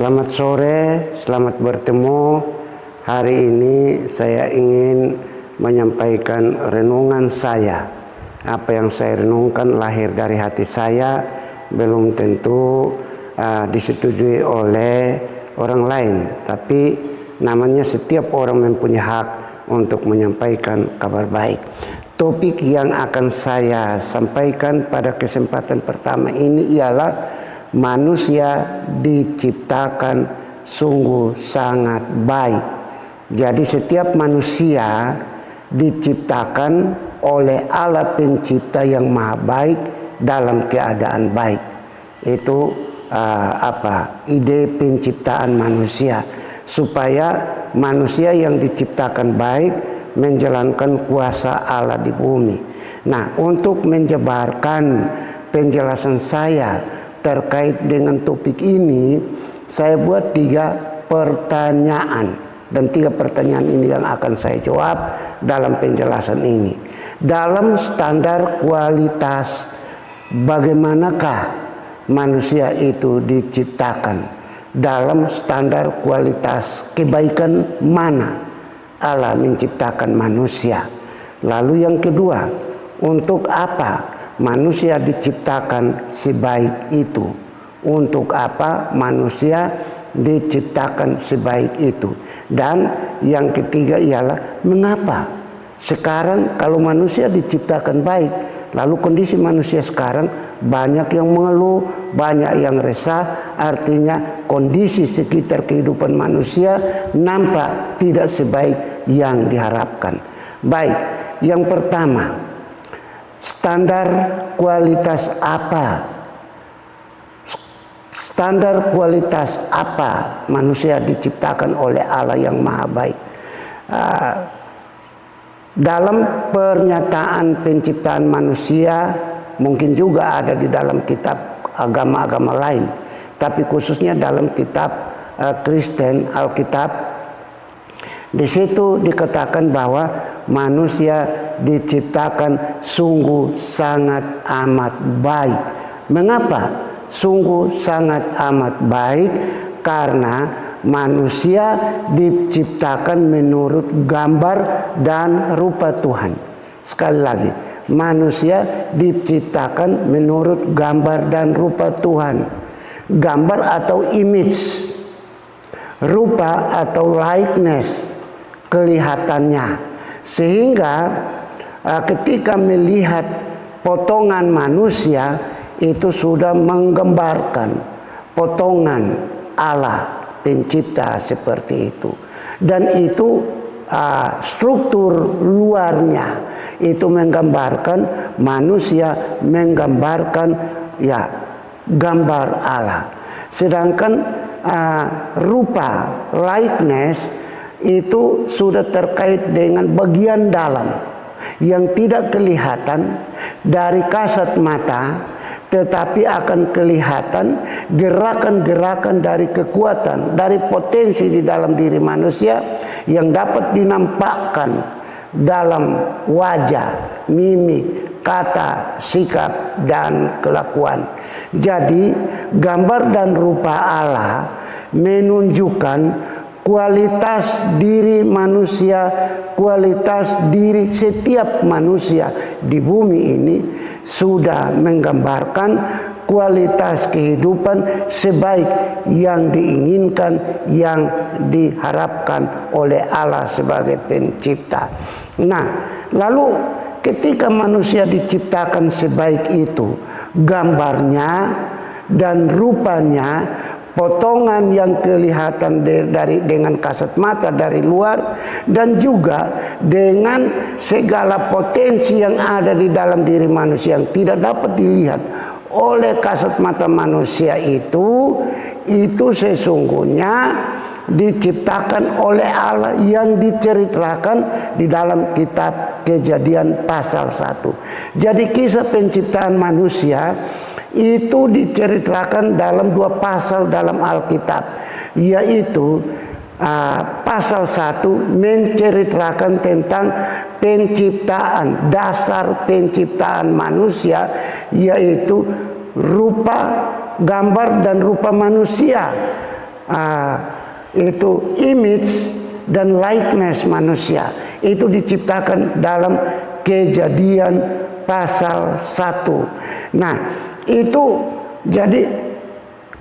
Selamat sore, selamat bertemu. Hari ini saya ingin menyampaikan renungan saya. Apa yang saya renungkan lahir dari hati saya, belum tentu disetujui oleh orang lain. Tapi namanya setiap orang mempunyai hak untuk menyampaikan kabar baik. Topik yang akan saya sampaikan pada kesempatan pertama ini ialah manusia diciptakan sungguh sangat baik. Jadi setiap manusia diciptakan oleh Allah pencipta yang maha baik dalam keadaan baik. Itu ide penciptaan manusia, supaya manusia yang diciptakan baik menjalankan kuasa Allah di bumi. Nah, untuk menjabarkan penjelasan saya terkait dengan topik ini, saya buat 3 pertanyaan, dan 3 pertanyaan ini yang akan saya jawab dalam penjelasan ini. Dalam standar kualitas, bagaimanakah manusia itu diciptakan? Dalam standar kualitas kebaikan mana Allah menciptakan manusia? Lalu yang kedua, untuk apa manusia diciptakan sebaik itu? Untuk apa manusia diciptakan sebaik itu? Dan yang ketiga ialah mengapa sekarang kalau manusia diciptakan baik, lalu kondisi manusia sekarang banyak yang mengeluh, banyak yang resah. Artinya kondisi sekitar kehidupan manusia nampak tidak sebaik yang diharapkan. Baik, yang pertama, standar kualitas apa? Standar kualitas apa manusia diciptakan oleh Allah yang maha baik? Dalam pernyataan penciptaan manusia, mungkin juga ada di dalam kitab agama-agama lain, tapi khususnya dalam kitab Kristen, Alkitab, di situ dikatakan bahwa manusia diciptakan sungguh sangat amat baik. Mengapa sungguh sangat amat baik? Karena manusia diciptakan menurut gambar dan rupa Tuhan. Sekali lagi, manusia diciptakan menurut gambar dan rupa Tuhan. Gambar atau image, rupa atau likeness, kelihatannya. Sehingga ketika melihat potongan manusia, itu sudah menggambarkan potongan Allah pencipta seperti itu. Dan itu struktur luarnya itu menggambarkan manusia, menggambarkan gambar Allah. Sedangkan rupa, likeness, itu sudah terkait dengan bagian dalam yang tidak kelihatan dari kasat mata, tetapi akan kelihatan gerakan-gerakan dari kekuatan, dari potensi di dalam diri manusia yang dapat dinampakkan dalam wajah, mimik, kata, sikap, dan kelakuan. Jadi gambar dan rupa Allah menunjukkan kualitas diri manusia, kualitas diri setiap manusia di bumi ini sudah menggambarkan kualitas kehidupan sebaik yang diinginkan, yang diharapkan oleh Allah sebagai pencipta. Nah, lalu ketika manusia diciptakan sebaik itu, gambarnya dan rupanya, potongan yang kelihatan dengan kasat mata dari luar, dan juga dengan segala potensi yang ada di dalam diri manusia yang tidak dapat dilihat oleh kasat mata manusia, itu sesungguhnya diciptakan oleh Allah yang diceritakan di dalam kitab Kejadian pasal 1. Jadi kisah penciptaan manusia itu diceritakan dalam 2 pasal dalam Alkitab, yaitu pasal 1 menceritakan tentang penciptaan, dasar penciptaan manusia, yaitu rupa, gambar dan rupa manusia. itu image dan likeness manusia. Itu diciptakan dalam Kejadian pasal 1. Nah, itu jadi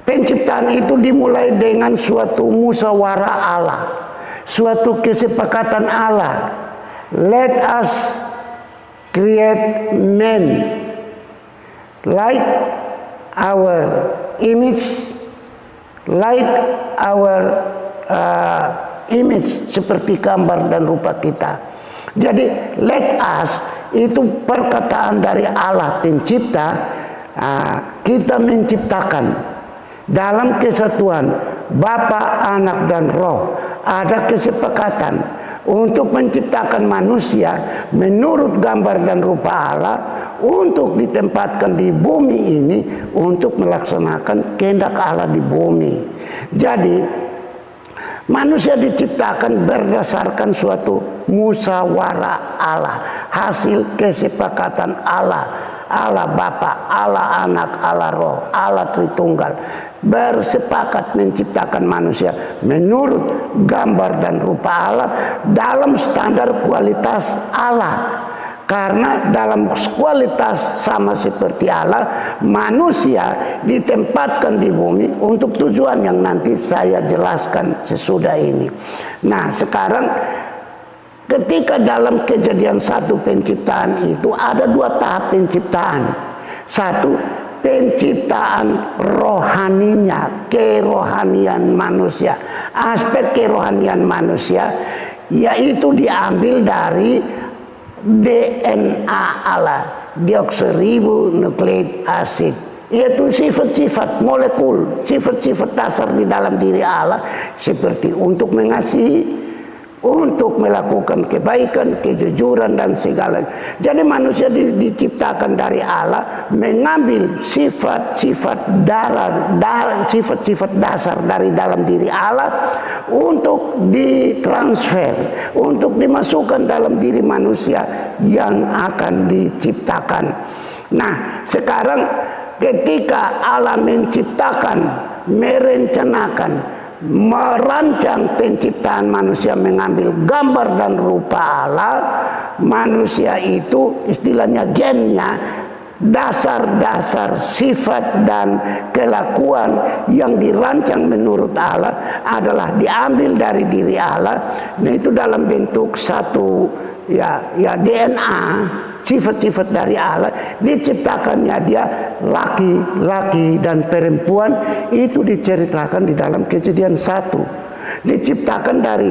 penciptaan itu dimulai dengan suatu musyawarah Allah, suatu kesepakatan Allah. Let us create man like our image, like our image, seperti gambar dan rupa kita. Jadi let us itu perkataan dari Allah pencipta. Kita menciptakan dalam kesatuan Bapa, Anak, dan Roh. Ada kesepakatan untuk menciptakan manusia menurut gambar dan rupa Allah, untuk ditempatkan di bumi ini untuk melaksanakan kehendak Allah di bumi. Jadi manusia diciptakan berdasarkan suatu musyawarah Allah, hasil kesepakatan Allah. Allah Bapa, Allah Anak, Allah Roh, Allah Tritunggal bersepakat menciptakan manusia menurut gambar dan rupa Allah dalam standar kualitas Allah. Karena dalam kualitas sama seperti Allah, manusia ditempatkan di bumi untuk tujuan yang nanti saya jelaskan sesudah ini. Nah, sekarang ketika dalam Kejadian 1 penciptaan itu ada 2 tahap penciptaan. 1, penciptaan rohaninya, kerohanian manusia. Aspek kerohanian manusia yaitu diambil dari DNA Allah, deoksiribonukleik asid, yaitu sifat-sifat molekul, sifat-sifat dasar di dalam diri Allah, seperti untuk mengasihi, untuk melakukan kebaikan, kejujuran, dan segala. Jadi manusia diciptakan dari Allah mengambil sifat-sifat sifat-sifat dasar dari dalam diri Allah untuk ditransfer, untuk dimasukkan dalam diri manusia yang akan diciptakan. Nah, sekarang ketika Allah menciptakan, merencanakan, merancang penciptaan manusia mengambil gambar dan rupa Allah, manusia itu istilahnya gennya, dasar-dasar sifat dan kelakuan yang dirancang menurut Allah adalah diambil dari diri Allah. Nah, itu dalam bentuk satu DNA, sifat-sifat dari Allah. Diciptakannya dia laki-laki dan perempuan, itu diceritakan di dalam Kejadian 1. Diciptakan dari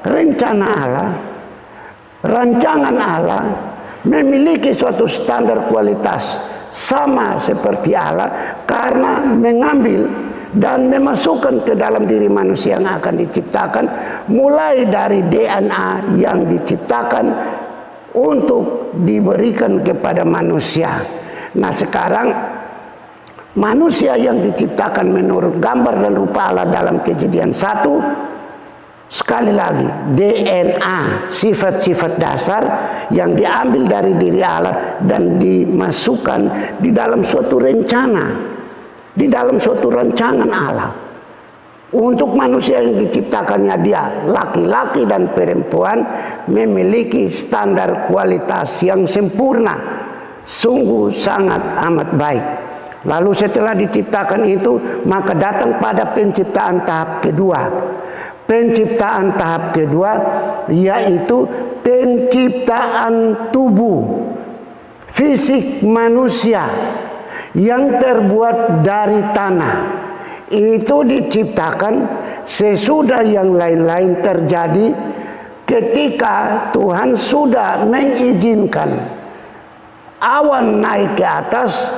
rencana Allah, rancangan Allah, memiliki suatu standar kualitas sama seperti Allah, karena mengambil dan memasukkan ke dalam diri manusia yang akan diciptakan, mulai dari DNA yang diciptakan untuk diberikan kepada manusia. Nah, sekarang manusia yang diciptakan menurut gambar dan rupa Allah dalam Kejadian 1, sekali lagi DNA, sifat-sifat dasar yang diambil dari diri Allah dan dimasukkan di dalam suatu rencana, di dalam suatu rancangan Allah. Untuk manusia yang diciptakannya dia laki-laki dan perempuan memiliki standar kualitas yang sempurna, sungguh sangat amat baik. Lalu setelah diciptakan itu, maka datang pada penciptaan tahap kedua. Penciptaan tahap kedua yaitu penciptaan tubuh fisik manusia yang terbuat dari tanah. Itu diciptakan sesudah yang lain-lain terjadi, ketika Tuhan sudah mengizinkan awan naik ke atas,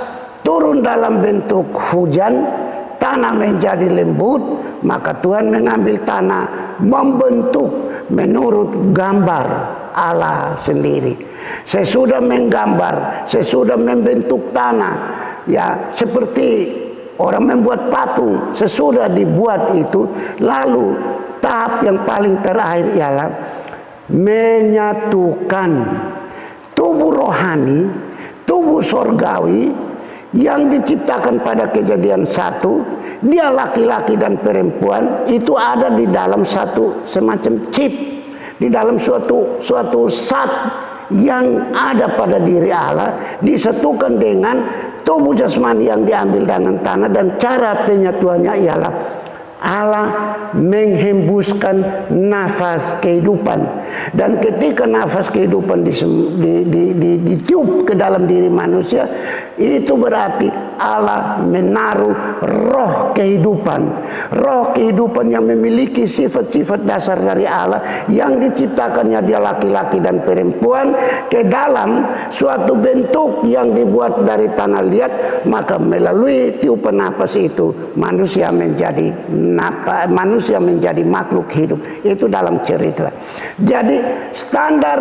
turun dalam bentuk hujan, tanah menjadi lembut, maka Tuhan mengambil tanah, membentuk menurut gambar Allah sendiri. Sesudah menggambar, sesudah membentuk tanah, ya seperti orang membuat patung, sesudah dibuat itu, lalu tahap yang paling terakhir ialah menyatukan tubuh rohani, tubuh sorgawi yang diciptakan pada Kejadian 1, dia laki-laki dan perempuan, itu ada di dalam satu semacam chip, di dalam suatu zat yang ada pada diri Allah, disatukan dengan tubuh jasmani yang diambil dengan tanah. Dan cara penyatuannya ialah Allah menghembuskan nafas kehidupan, dan ketika nafas kehidupan ditiup ke dalam diri manusia, itu berarti Allah menaruh roh kehidupan yang memiliki sifat-sifat dasar dari Allah, yang diciptakannya dia laki-laki dan perempuan, ke dalam suatu bentuk yang dibuat dari tanah liat. Maka melalui tiupan nafas itu manusia menjadi makhluk hidup. Itu dalam cerita. Jadi standar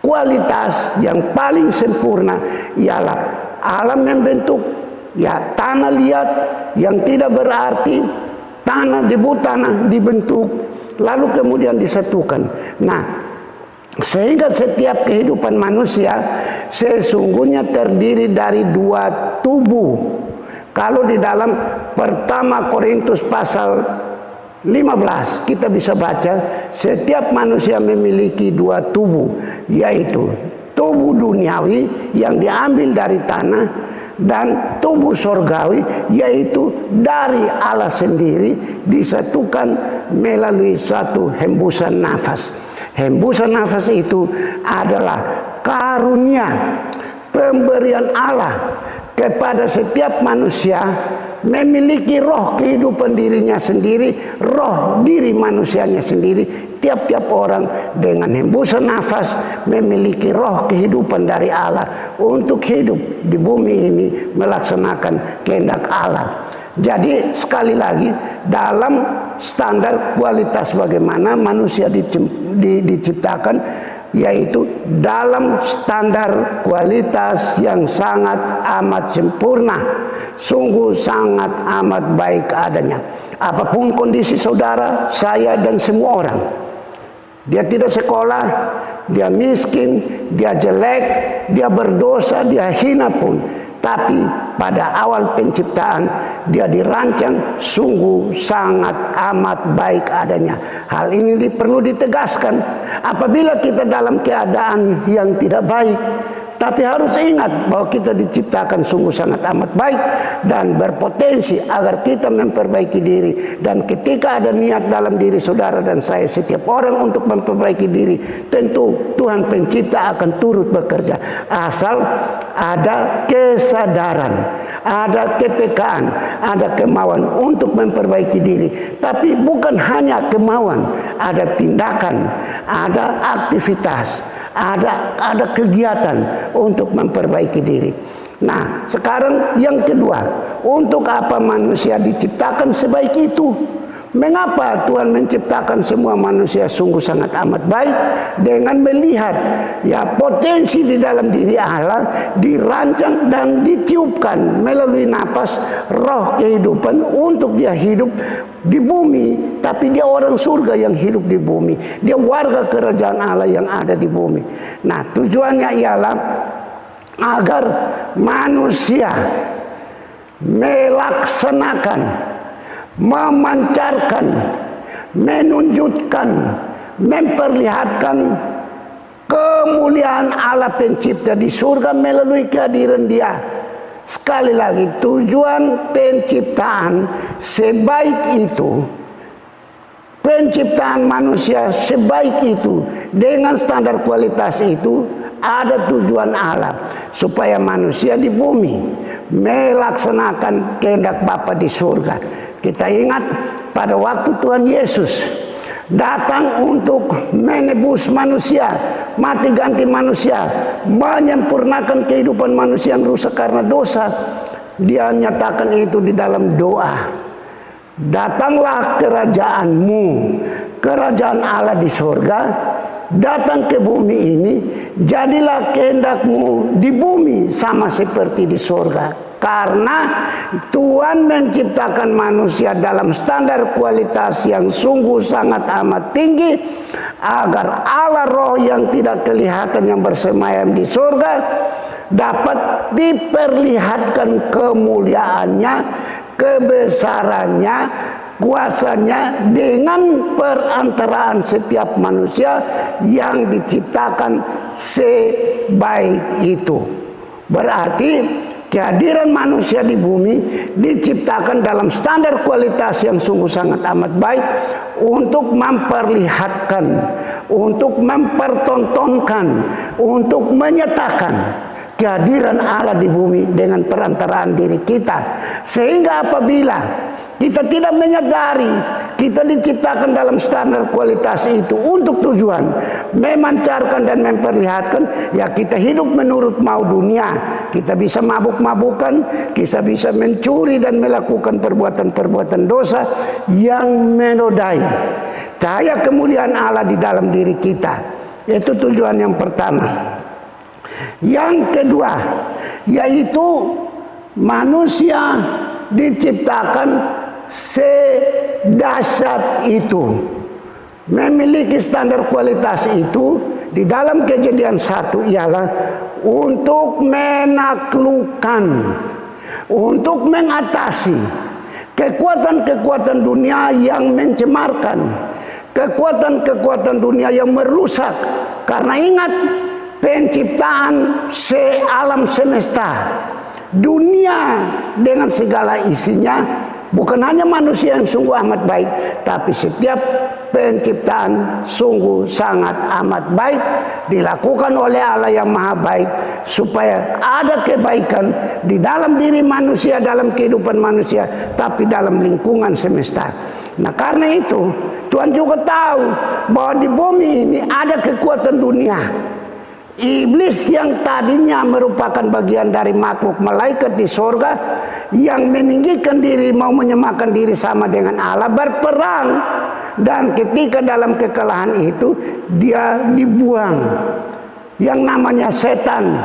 kualitas yang paling sempurna ialah Allah membentuk tanah liat yang tidak berarti, debu tanah dibentuk lalu kemudian disatukan. Nah, sehingga setiap kehidupan manusia sesungguhnya terdiri dari 2 tubuh. Kalau di dalam pertama Korintus pasal 15 kita bisa baca, setiap manusia memiliki 2 tubuh, yaitu tubuh duniawi yang diambil dari tanah, dan tubuh sorgawi yaitu dari Allah sendiri, disatukan melalui suatu hembusan nafas. Hembusan nafas itu adalah karunia pemberian Allah kepada setiap manusia, memiliki roh kehidupan dirinya sendiri, roh diri manusianya sendiri. Tiap-tiap orang dengan hembusan nafas memiliki roh kehidupan dari Allah untuk hidup di bumi ini melaksanakan kehendak Allah. Jadi sekali lagi, dalam standar kualitas bagaimana manusia diciptakan, yaitu dalam standar kualitas yang sangat amat sempurna, sungguh sangat amat baik adanya. Apapun kondisi saudara, saya dan semua orang, dia tidak sekolah, dia miskin, dia jelek, dia berdosa, dia hina pun, tapi pada awal penciptaan dia dirancang sungguh sangat amat baik adanya. Hal ini perlu ditegaskan. Apabila kita dalam keadaan yang tidak baik, tapi harus ingat bahwa kita diciptakan sungguh sangat amat baik dan berpotensi agar kita memperbaiki diri. Dan ketika ada niat dalam diri saudara dan saya, setiap orang, untuk memperbaiki diri, tentu Tuhan pencipta akan turut bekerja, asal ada kesadaran, ada kepekaan, ada kemauan untuk memperbaiki diri. Tapi bukan hanya kemauan, ada tindakan, ada aktivitas, ada kegiatan untuk memperbaiki diri. Nah, sekarang yang kedua, untuk apa manusia diciptakan sebaik itu? Mengapa Tuhan menciptakan semua manusia sungguh sangat amat baik? Dengan melihat potensi di dalam diri Allah dirancang dan ditiupkan melalui napas roh kehidupan untuk dia hidup di bumi. Tapi dia orang surga yang hidup di bumi, dia warga kerajaan Allah yang ada di bumi. Nah, tujuannya ialah agar manusia melaksanakan, memancarkan, menunjukkan, memperlihatkan kemuliaan Allah pencipta di surga melalui kehadiran dia. Sekali lagi, tujuan penciptaan sebaik itu, penciptaan manusia sebaik itu, dengan standar kualitas itu, ada tujuan Allah supaya manusia di bumi melaksanakan kehendak Bapa di surga. Kita ingat pada waktu Tuhan Yesus datang untuk menebus manusia, mati ganti manusia, menyempurnakan kehidupan manusia yang rusak karena dosa. Dia nyatakan itu di dalam doa. Datanglah kerajaanmu, kerajaan Allah di surga, datang ke bumi ini, jadilah kehendakmu di bumi sama seperti di surga. Karena Tuhan menciptakan manusia dalam standar kualitas yang sungguh sangat amat tinggi, agar Allah roh yang tidak kelihatan yang bersemayam di surga dapat diperlihatkan kemuliaannya, kebesarannya, kuasanya dengan perantaraan setiap manusia yang diciptakan sebaik itu. Berarti kehadiran manusia di bumi diciptakan dalam standar kualitas yang sungguh sangat amat baik untuk memperlihatkan, untuk mempertontonkan, untuk menyatakan kehadiran Allah di bumi dengan perantaraan diri kita. Sehingga apabila kita tidak menyadari kita diciptakan dalam standar kualitas itu untuk tujuan memancarkan dan memperlihatkan, ya kita hidup menurut mau dunia. Kita bisa mabuk-mabukan, kita bisa mencuri dan melakukan perbuatan-perbuatan dosa yang menodai cahaya kemuliaan Allah di dalam diri kita. Itu tujuan yang pertama. Yang kedua, yaitu manusia diciptakan sedahsyat itu, memiliki standar kualitas itu. Di dalam Kejadian 1 ialah untuk menaklukkan, untuk mengatasi kekuatan-kekuatan dunia yang mencemarkan, kekuatan-kekuatan dunia yang merusak. Karena ingat, penciptaan alam semesta, dunia dengan segala isinya, bukan hanya manusia yang sungguh amat baik, tapi setiap penciptaan sungguh sangat amat baik, dilakukan oleh Allah yang maha baik, supaya ada kebaikan di dalam diri manusia, dalam kehidupan manusia, tapi dalam lingkungan semesta. Nah, karena itu Tuhan juga tahu bahwa di bumi ini ada kekuatan dunia. Iblis yang tadinya merupakan bagian dari makhluk malaikat di sorga, yang meninggikan diri, mau menyamakan diri sama dengan Allah, berperang. Dan ketika dalam kekalahan itu dia dibuang. Yang namanya setan,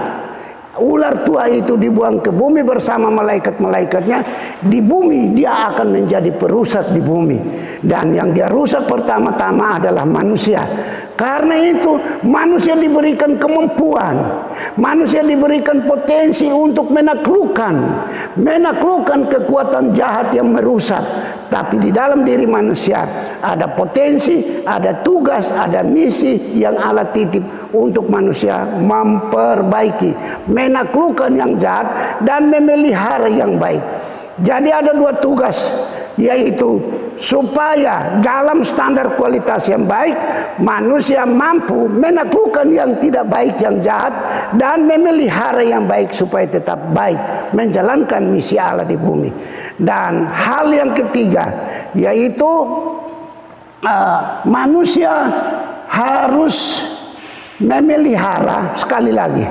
ular tua itu dibuang ke bumi bersama malaikat-malaikatnya. Di bumi dia akan menjadi perusak di bumi. Dan yang dia rusak pertama-tama adalah manusia. Karena itu manusia diberikan kemampuan, manusia diberikan potensi untuk menaklukkan kekuatan jahat yang merusak. Tapi di dalam diri manusia ada potensi, ada tugas, ada misi yang Allah titip untuk manusia memperbaiki, menaklukkan yang jahat dan memelihara yang baik. Jadi ada dua tugas, yaitu supaya dalam standar kualitas yang baik manusia mampu menaklukkan yang tidak baik, yang jahat, dan memelihara yang baik supaya tetap baik, menjalankan misi Allah di bumi. Dan hal yang ketiga, yaitu manusia harus memelihara, sekali lagi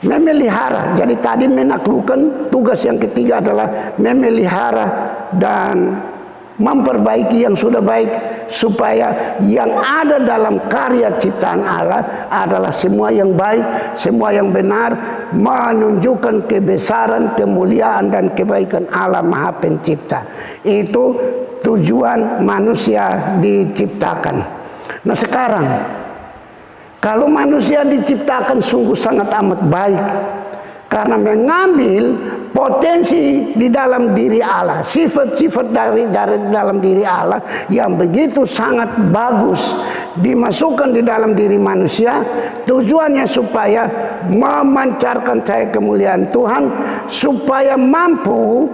memelihara. Jadi tadi menaklukkan, tugas yang ketiga adalah memelihara dan memperbaiki yang sudah baik, supaya yang ada dalam karya ciptaan Allah adalah semua yang baik, semua yang benar, menunjukkan kebesaran, kemuliaan dan kebaikan Allah Maha Pencipta. Itu tujuan manusia diciptakan. Nah sekarang, kalau manusia diciptakan sungguh sangat amat baik, karena mengambil potensi di dalam diri Allah, sifat-sifat dari dalam diri Allah yang begitu sangat bagus dimasukkan di dalam diri manusia. Tujuannya supaya memancarkan cahaya kemuliaan Tuhan, supaya mampu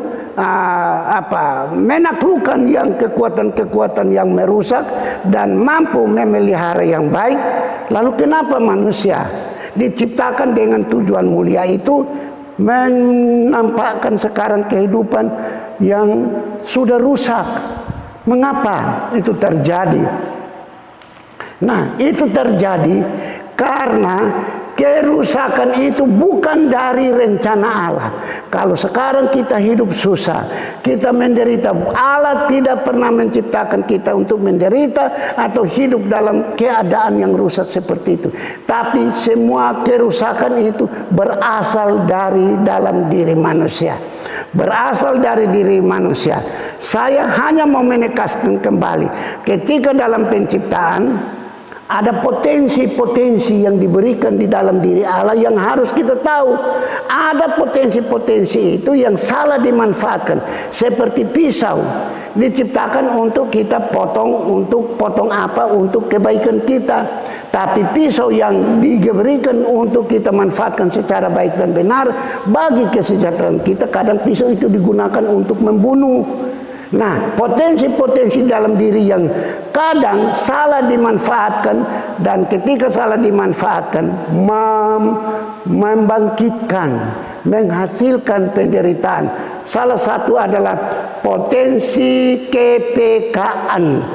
menaklukkan yang kekuatan-kekuatan yang merusak dan mampu memelihara yang baik. Lalu kenapa manusia diciptakan dengan tujuan mulia itu menampakkan sekarang kehidupan yang sudah rusak? Mengapa itu terjadi? Nah, itu terjadi karena kerusakan itu bukan dari rencana Allah. Kalau sekarang kita hidup susah, kita menderita, Allah tidak pernah menciptakan kita untuk menderita atau hidup dalam keadaan yang rusak seperti itu. Tapi semua kerusakan itu berasal dari dalam diri manusia, berasal dari diri manusia. Saya hanya mau menekankan kembali, ketika dalam penciptaan Ada potensi-potensi yang diberikan di dalam diri Allah yang harus kita tahu. Ada potensi-potensi itu yang salah dimanfaatkan. Seperti pisau, diciptakan untuk kita potong, untuk potong apa? Untuk kebaikan kita. Tapi pisau yang diberikan untuk kita manfaatkan secara baik dan benar bagi kesejahteraan kita, kadang pisau itu digunakan untuk membunuh. Nah, potensi-potensi dalam diri yang kadang salah dimanfaatkan, dan ketika salah dimanfaatkan membangkitkan, menghasilkan penderitaan. Salah satu adalah potensi kepekaan.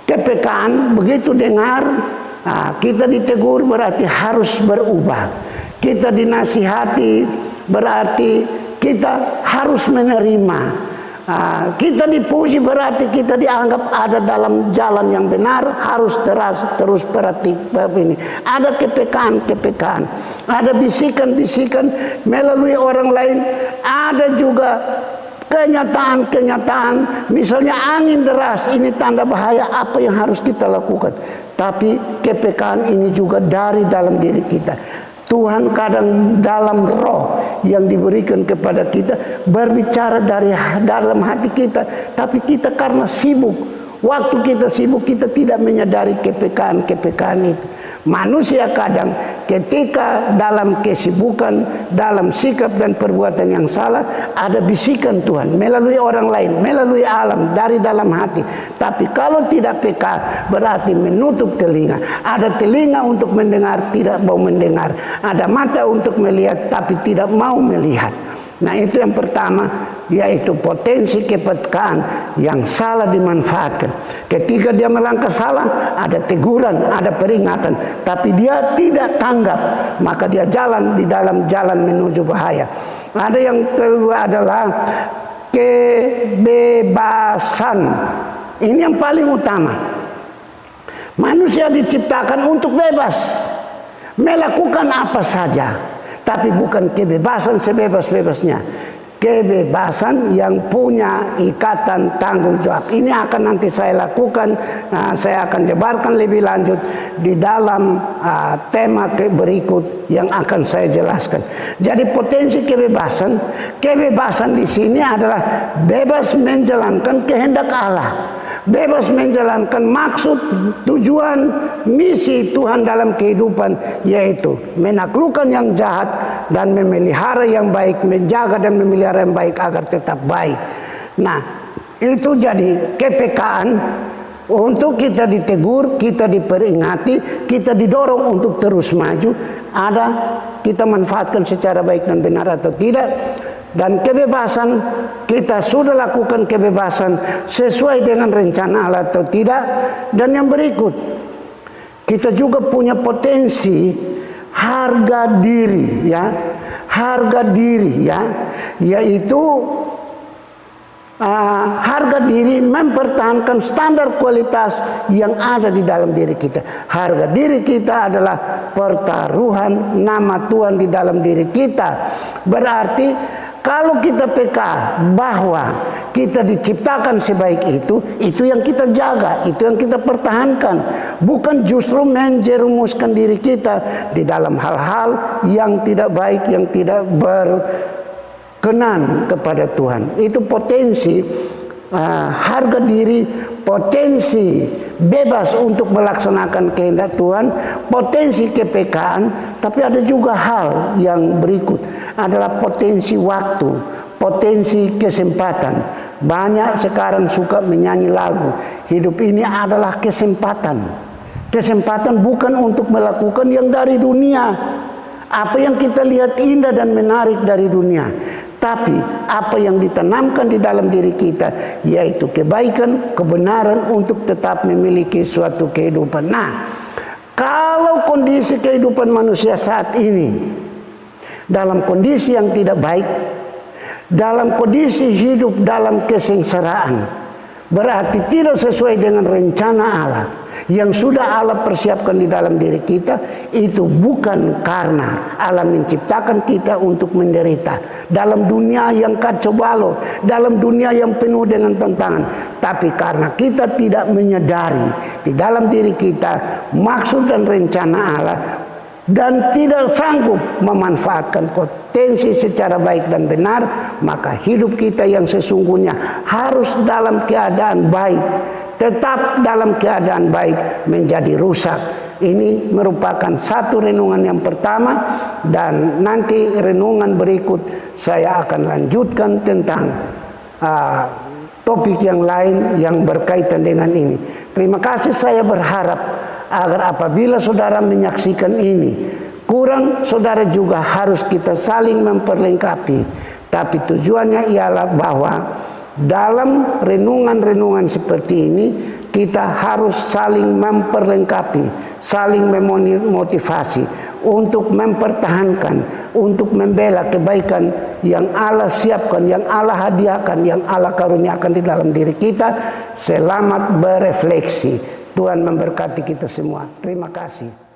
Kepekaan, begitu dengar, kita ditegur berarti harus berubah. Kita dinasihati berarti kita harus menerima. Kita dipuji berarti kita dianggap ada dalam jalan yang benar, harus terus praktik ini. Ada kepekaan, ada bisikan-bisikan melalui orang lain, ada juga kenyataan, misalnya angin deras, ini tanda bahaya, apa yang harus kita lakukan. Tapi kepekaan ini juga dari dalam diri kita. Tuhan kadang dalam roh yang diberikan kepada kita berbicara dari dalam hati kita, tapi kita karena sibuk, waktu kita sibuk, kita tidak menyadari kepekaan itu. Manusia kadang ketika dalam kesibukan, dalam sikap dan perbuatan yang salah, ada bisikan Tuhan melalui orang lain, melalui alam, dari dalam hati. Tapi kalau tidak peka, berarti menutup telinga. Ada telinga untuk mendengar, tidak mau mendengar. Ada mata untuk melihat, tapi tidak mau melihat. Nah, itu yang pertama, yaitu potensi kepekaan yang salah dimanfaatkan. Ketika dia melangkah salah, ada teguran, ada peringatan, tapi dia tidak tanggap, maka dia jalan di dalam jalan menuju bahaya. Ada yang kedua adalah kebebasan. Ini yang paling utama. Manusia diciptakan untuk bebas, melakukan apa saja. Tapi bukan kebebasan sebebas-bebasnya. Kebebasan yang punya ikatan tanggung jawab. Ini akan nanti saya lakukan, saya akan jabarkan lebih lanjut di dalam tema berikut yang akan saya jelaskan. Jadi potensi kebebasan di sini adalah bebas menjalankan kehendak Allah. Bebas menjalankan maksud, tujuan, misi Tuhan dalam kehidupan, yaitu menaklukkan yang jahat dan memelihara yang baik, menjaga dan memelihara yang baik agar tetap baik. Nah, itu jadi kepekaan untuk kita ditegur, kita diperingati, kita didorong untuk terus maju. Ada kita manfaatkan secara baik dan benar atau tidak. Dan kebebasan, kita sudah lakukan kebebasan sesuai dengan rencana Allah atau tidak. Dan yang berikut, kita juga punya potensi harga diri, ya, harga diri, ya, yaitu harga diri mempertahankan standar kualitas yang ada di dalam diri kita. Harga diri kita adalah pertaruhan nama Tuhan di dalam diri kita. Berarti kalau kita peka bahwa kita diciptakan sebaik itu yang kita jaga, itu yang kita pertahankan. Bukan justru menjerumuskan diri kita di dalam hal-hal yang tidak baik, yang tidak berkenan kepada Tuhan. Itu potensi harga diri, potensi bebas untuk melaksanakan kehendak Tuhan, potensi kepekaan. Tapi ada juga hal yang berikut, adalah potensi waktu, potensi kesempatan. Banyak sekarang suka menyanyi lagu, hidup ini adalah kesempatan. Kesempatan bukan untuk melakukan yang dari dunia, apa yang kita lihat indah dan menarik dari dunia, tapi apa yang ditanamkan di dalam diri kita, yaitu kebaikan, kebenaran untuk tetap memiliki suatu kehidupan. Nah, kalau kondisi kehidupan manusia saat ini dalam kondisi yang tidak baik, dalam kondisi hidup dalam kesengsaraan, berarti tidak sesuai dengan rencana Allah. yang sudah Allah persiapkan di dalam diri kita, itu bukan karena Allah menciptakan kita untuk menderita dalam dunia yang kacau balau, dalam dunia yang penuh dengan tantangan, tapi karena kita tidak menyadari di dalam diri kita maksud dan rencana Allah, dan tidak sanggup memanfaatkan potensi secara baik dan benar, maka hidup kita yang sesungguhnya harus dalam keadaan baik, tetap dalam keadaan baik, menjadi rusak. Ini merupakan satu renungan yang pertama, dan nanti renungan berikut saya akan lanjutkan tentang topik yang lain yang berkaitan dengan ini. Terima kasih. Saya berharap agar apabila saudara menyaksikan ini, kurang, saudara juga harus kita saling memperlengkapi. Tapi tujuannya ialah bahwa dalam renungan-renungan seperti ini kita harus saling memperlengkapi, saling memotivasi untuk mempertahankan, untuk membela kebaikan yang Allah siapkan, yang Allah hadiahkan, yang Allah karuniakan di dalam diri kita. Selamat berefleksi. Tuhan memberkati kita semua. Terima kasih.